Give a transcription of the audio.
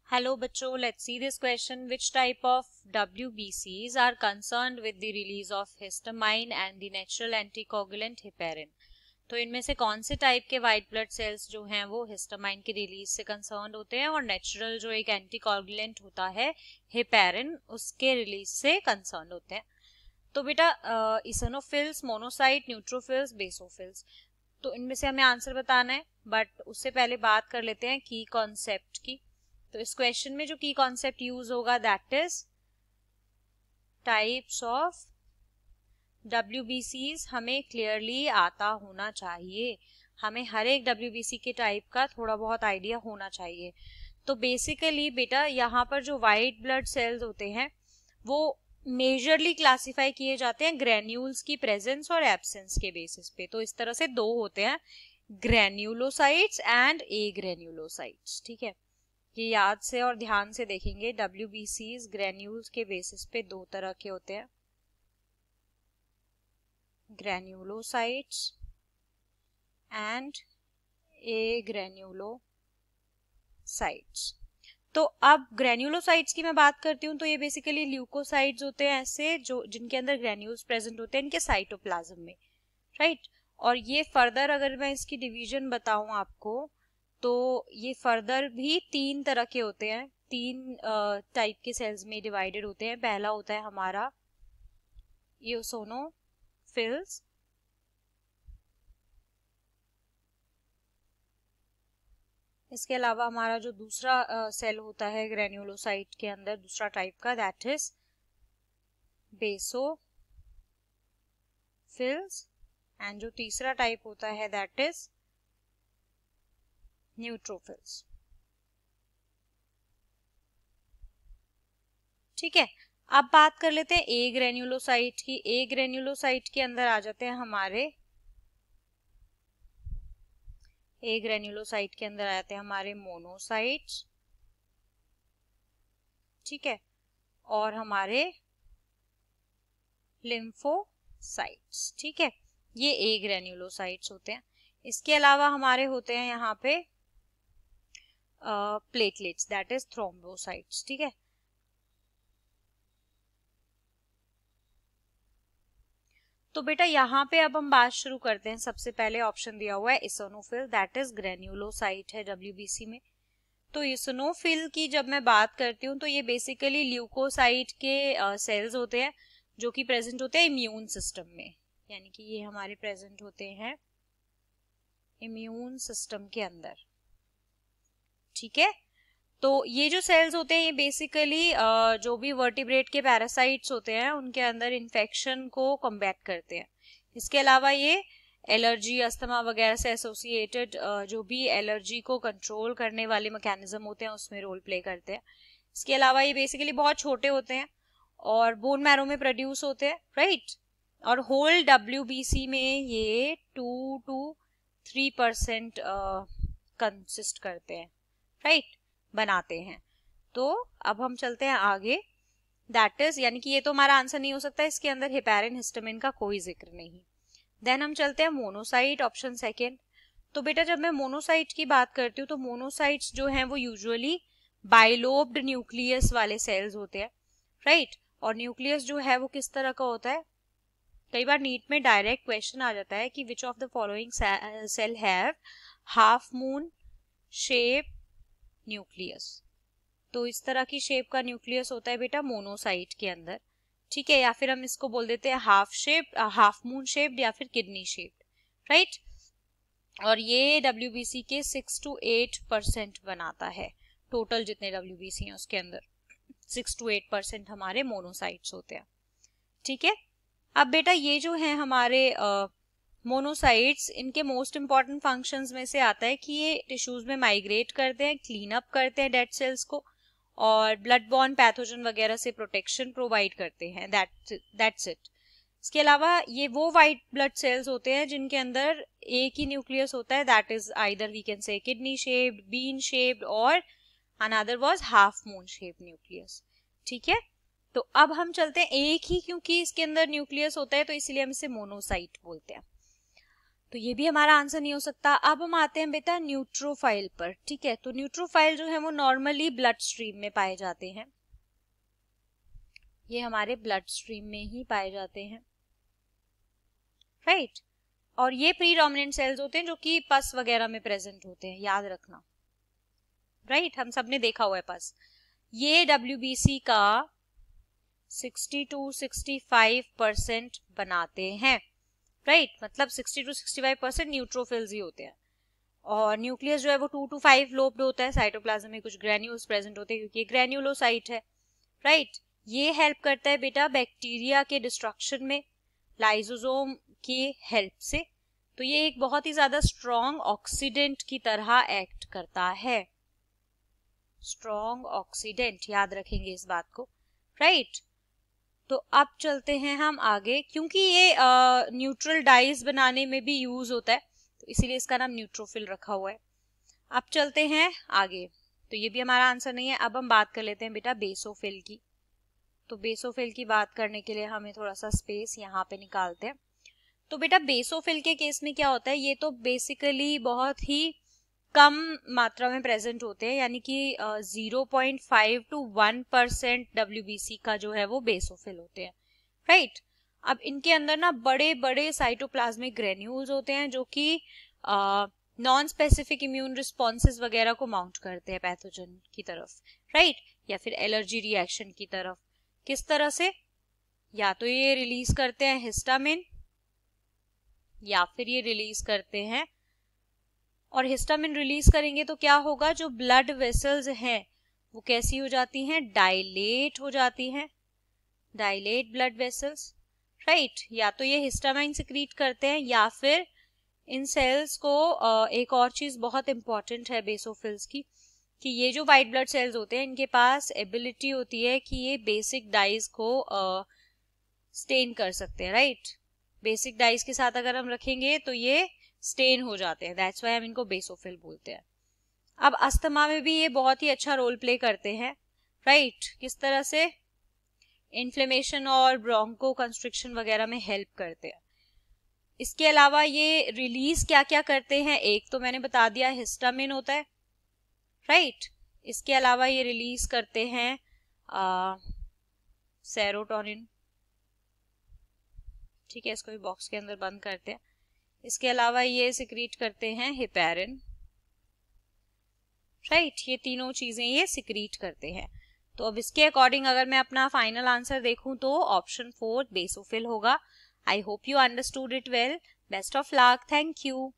Hello बच्चों, let's see this question. Which type of WBCs are concerned with the release of histamine and the natural anticoagulant heparin? तो इनमें से कौन से type के white blood cells जो हैं वो हिस्टामाइन की रिलीज से कंसर्न होते हैं और नेचुरल जो एक एंटीकोगुलेंट होता है हेपेरिन उसके रिलीज से कंसर्न होते हैं. तो बेटा इसनोफिल्स, मोनोसाइट, न्यूट्रोफिल्स, बेसोफिल्स, तो इनमें से हमें आंसर बताना है. बट उससे पहले बात कर लेते हैं की कॉन्सेप्ट की. तो इस क्वेश्चन में जो की कॉन्सेप्ट यूज होगा that is types of WBCs. हमें क्लियरली आता होना चाहिए, हमें हर एक WBC के टाइप का थोड़ा बहुत आइडिया होना चाहिए. तो बेसिकली बेटा यहाँ पर जो वाइट ब्लड सेल्स होते हैं वो मेजरली क्लासिफाई किए जाते हैं ग्रेन्यूल्स की प्रेजेंस और एब्सेंस के बेसिस पे. तो इस तरह से दो होते हैं, ग्रेन्यूलोसाइट्स एंड ए ग्रेन्यूलोसाइट्स. ठीक है, ये याद से और ध्यान से देखेंगे. WBCs ग्रेन्यूल्स के बेसिस पे दो तरह के होते हैं, ग्रेन्यूलोसाइट्स एंड ए ग्रेन्यूलोसाइट्स. तो अब ग्रेन्यूलोसाइट्स की मैं बात करती हूँ तो ये बेसिकली ल्यूकोसाइट्स होते हैं ऐसे जो जिनके अंदर ग्रेन्यूल्स प्रेजेंट होते हैं इनके साइटोप्लाज्म में, राइट. और ये फर्दर अगर मैं इसकी डिवीजन बताऊं आपको तो ये फर्दर भी तीन तरह के होते हैं, तीन टाइप के सेल्स में डिवाइडेड होते हैं. पहला होता है हमारा इओसोनोफिल्स, इसके अलावा हमारा जो दूसरा सेल होता है ग्रेन्यूलोसाइट के अंदर दूसरा टाइप का दैट इज बेसोफिल्स, एंड जो तीसरा टाइप होता है दैट इज न्यूट्रोफिल्स. ठीक है, अब बात कर लेते हैं ए ग्रेन्यूलोसाइट की. ए ग्रेन्यूलोसाइट के अंदर आ जाते हैं हमारे ए ग्रेन्यूलोसाइट के अंदर आ जाते हैं हमारे मोनोसाइट्स, ठीक है, और हमारे लिम्फोसाइट्स. ठीक है, ये ए ग्रेन्यूलोसाइट्स होते हैं. इसके अलावा हमारे होते हैं यहाँ पे प्लेटलेट्स दैट इज थ्रोम्बोसाइट्स. ठीक है, तो बेटा यहाँ पे अब हम बात शुरू करते हैं. सबसे पहले ऑप्शन दिया हुआ है इसोनोफिल दैट इज ग्रेन्यूलोसाइट है WBC में. तो इसोनोफिल की जब मैं बात करती हूँ तो ये बेसिकली ल्यूकोसाइट के सेल्स होते हैं जो कि प्रेजेंट होते हैं इम्यून सिस्टम में, यानी कि ये हमारे प्रेजेंट होते हैं इम्यून सिस्टम के अंदर. ठीक है, तो ये जो सेल्स होते हैं ये बेसिकली जो भी वर्टिब्रेट के पैरासाइट्स होते हैं उनके अंदर इन्फेक्शन को कॉम्बैट करते हैं. इसके अलावा ये एलर्जी, अस्थमा वगैरह से एसोसिएटेड जो भी एलर्जी को कंट्रोल करने वाले मैकेनिज्म होते हैं उसमें रोल प्ले करते हैं. इसके अलावा ये बेसिकली बहुत छोटे होते हैं और बोन मैरो में प्रोड्यूस होते हैं, राइट. और होल WBC में ये 2 to 3% कंसिस्ट करते हैं, राइट, बनाते हैं. तो अब हम चलते हैं आगे, दैट इज यानी कि ये तो हमारा आंसर नहीं हो सकता, इसके अंदर हेपेरिन हिस्टामिन का कोई जिक्र नहीं. देन हम चलते हैं मोनोसाइट, ऑप्शन सेकेंड. तो बेटा जब मैं मोनोसाइट की बात करती हूँ तो मोनोसाइट्स जो हैं वो यूजुअली बाइलोब्ड न्यूक्लियस वाले सेल्स होते हैं, राइट. और न्यूक्लियस जो है वो किस तरह का होता है, कई बार नीट में डायरेक्ट क्वेश्चन आ जाता है कि which of the following cell have half moon shape nucleus. तो इस तरह की शेप का न्यूक्लियस होता है बेटा मोनोसाइट के अंदर. ठीक है, या फिर हम इसको बोल देते हैं half shape, half moon shaped या फिर किडनी शेप्ड, राइट. और ये WBC के 6 to 8% बनाता है. टोटल जितने WBC हैं उसके अंदर 6 to 8% हमारे मोनोसाइट्स होते हैं. ठीक है, अब बेटा ये जो है हमारे मोनोसाइट्स, इनके मोस्ट इंपॉर्टेंट फंक्शंस में से आता है कि ये टिश्यूज में माइग्रेट करते हैं, क्लीन अप करते हैं डेड सेल्स को और ब्लड बॉर्न पैथोजन वगैरह से प्रोटेक्शन प्रोवाइड करते हैं. That's it. इसके अलावा ये वो वाइट ब्लड सेल्स होते हैं जिनके अंदर एक ही न्यूक्लियस होता है, that is either we can say kidney shaped, bean shaped और another was half moon shaped nucleus. ठीक है, तो अब हम चलते हैं एक ही, क्योंकि इसके अंदर न्यूक्लियस होता है तो इसलिए हम इसे मोनोसाइट बोलते हैं. तो ये भी हमारा आंसर नहीं हो सकता। अब हम आते हैं बेटा न्यूट्रोफाइल पर, ठीक है। तो न्यूट्रोफाइल जो है वो नॉर्मली ब्लड स्ट्रीम में पाए जाते हैं, ये हमारे ब्लड स्ट्रीम में ही पाए जाते हैं, राइट। और ये प्रीडोमिनेंट सेल्स होते हैं जो कि पस वगैरह में प्रेजेंट होते हैं, याद रखना, राइट। हम सबने देखा हुआ है पस। ये WBC का 60 to 65% बनाते हैं, राइट। मतलब 60 to 65% न्यूट्रोफिल्स ही होते हैं। और न्यूक्लियस जो है वो 2 to 5 लोब्ड होता है। साइटोप्लाज्म में कुछ ग्रेन्यूल्स प्रेजेंट होते हैं क्योंकि ये ग्रेन्युलोसाइट है, राइट। ये हेल्प करता है बेटा बैक्टीरिया के डिस्ट्रक्शन में लाइसोसोम की हेल्प से। तो ये एक बहुत ही ज्यादा स्ट्रॉन्ग ऑक्सीडेंट की तरह एक्ट करता है, स्ट्रॉन्ग ऑक्सीडेंट, याद रखेंगे इस बात को, राइट। तो अब चलते हैं हम आगे, क्योंकि ये न्यूट्रल डाइज बनाने में भी यूज होता है तो इसीलिए इसका नाम न्यूट्रोफिल रखा हुआ है। अब चलते हैं आगे, तो ये भी हमारा आंसर नहीं है। अब हम बात कर लेते हैं बेटा बेसोफिल की। तो बेसोफिल की बात करने के लिए हमें थोड़ा सा स्पेस यहाँ पे निकालते हैं। तो बेटा बेसोफिल के केस में क्या होता है, ये तो बेसिकली बहुत ही कम मात्रा में प्रेजेंट होते हैं, यानी कि 0.5 to 1% WBC का जो है वो बेसोफिल होते हैं, राइट। अब इनके अंदर ना बड़े बड़े साइटोप्लाज्मिक ग्रेन्यूल्स होते हैं जो कि नॉन स्पेसिफिक इम्यून रिस्पॉन्सेज वगैरह को माउंट करते हैं पैथोजन की तरफ, राइट, या फिर एलर्जी रिएक्शन की तरफ। किस तरह से, या तो ये रिलीज करते हैं हिस्टामिन या फिर ये रिलीज करते हैं, और हिस्टामिन रिलीज करेंगे तो क्या होगा, जो ब्लड वेसल्स हैं वो कैसी हो जाती हैं, डायलेट हो जाती हैं, डायलेट ब्लड वेसल्स, राइट। या तो ये हिस्टामाइन सिक्रीट करते हैं, या फिर इन सेल्स को एक और चीज बहुत इंपॉर्टेंट है बेसोफिल्स की, कि ये जो व्हाइट ब्लड सेल्स होते हैं इनके पास एबिलिटी होती है कि ये बेसिक डाइज को स्टेन कर सकते हैं, राइट। बेसिक डाइज के साथ अगर हम रखेंगे तो ये स्टेन हो जाते हैं, दैट्स व्हाई हम इनको बेसोफिल बोलते हैं। अब अस्थमा में भी ये बहुत ही अच्छा रोल प्ले करते हैं, राइट। किस तरह से, इन्फ्लेमेशन और ब्रोंको कंस्ट्रिक्शन वगैरह में हेल्प करते हैं। इसके अलावा ये रिलीज क्या क्या करते हैं, एक तो मैंने बता दिया हिस्टामिन होता है, राइट। इसके अलावा ये रिलीज करते हैं सेरोटोनिन, ठीक है, इसको भी बॉक्स के अंदर बंद करते हैं। इसके अलावा ये सिक्रीट करते हैं हेपेरिन, राइट। ये तीनों चीजें ये सिक्रीट करते हैं। तो अब इसके अकॉर्डिंग अगर मैं अपना फाइनल आंसर देखूं तो ऑप्शन 4 बेसोफिल होगा। I hope you understood it well. Best of luck, thank you.